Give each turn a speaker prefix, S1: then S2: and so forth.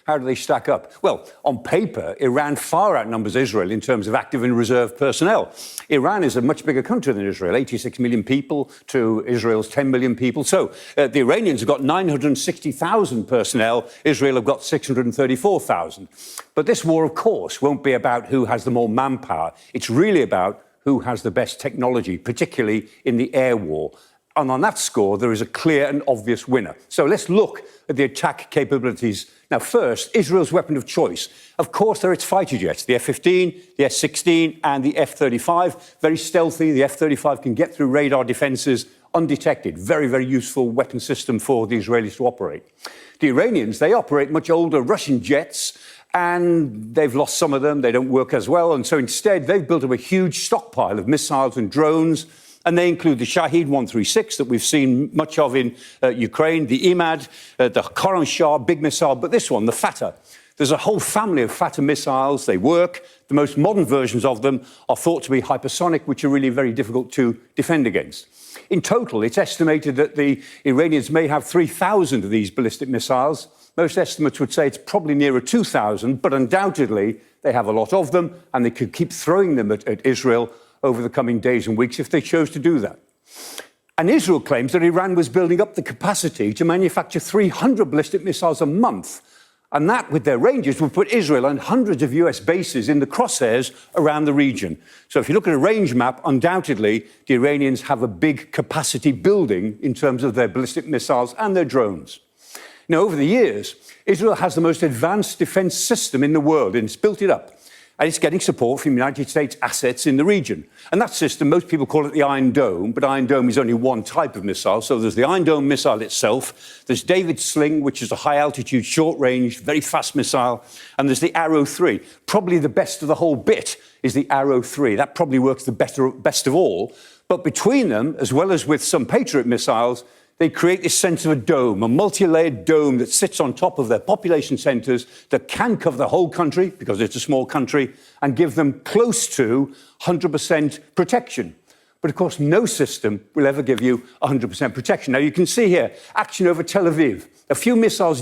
S1: How do they stack up? Well, on paper, Iran far outnumbers Israel in terms of active and reserve personnel. Iran is a much bigger country than Israel, 86 million people to Israel's 10 million people. So the Iranians have got 960,000 personnel. Israel have got 634,000. But this war, of course, won't be about who has the more manpower. It's really about who has the best technology, particularly in the air war. And on that score, there is a clear and obvious winner. So let's look at the attack capabilities. Now, first, Israel's weapon of choice. Of course, there are its fighter jets, the F-15, the S-16 and the F-35. Very stealthy, the F-35 can get through radar defences undetected. Very, very useful weapon system for the Israelis to operate. The Iranians, they operate much older Russian jets, and they've lost some of them. They don't work as well. And so instead, they've built up a huge stockpile of missiles and drones. And they include the Shahed 136 that we've seen much of in Ukraine, the Imad, the Khorram Shah, big missile, but this one, the Fatah. There's a whole family of Fatah missiles. They work. The most modern versions of them are thought to be hypersonic, which are really very difficult to defend against. In total, it's estimated that the Iranians may have 3,000 of these ballistic missiles. Most estimates would say it's probably nearer 2,000, but undoubtedly they have a lot of them, and they could keep throwing them at Israel over the coming days and weeks if they chose to do that. And Israel claims that Iran was building up the capacity to manufacture 300 ballistic missiles a month. And that, with their ranges, would put Israel and hundreds of US bases in the crosshairs around the region. So if you look at a range map, undoubtedly, the Iranians have a big capacity building in terms of their ballistic missiles and their drones. Now, over the years, Israel has the most advanced defense system in the world, and it's built it up. And it's getting support from United States assets in the region. And that system, most people call it the Iron Dome, but Iron Dome is only one type of missile. So there's the Iron Dome missile itself, there's David's Sling, which is a high-altitude, short-range, very fast missile, and there's the Arrow 3. Probably the best of the whole bit is the Arrow 3. That probably works the best of all. But between them, as well as with some Patriot missiles, they create this sense of a dome, a multi-layered dome that sits on top of their population centres that can cover the whole country, because it's a small country, and give them close to 100% protection. But of course, no system will ever give you 100% protection. Now, you can see here, action over Tel Aviv. A few missiles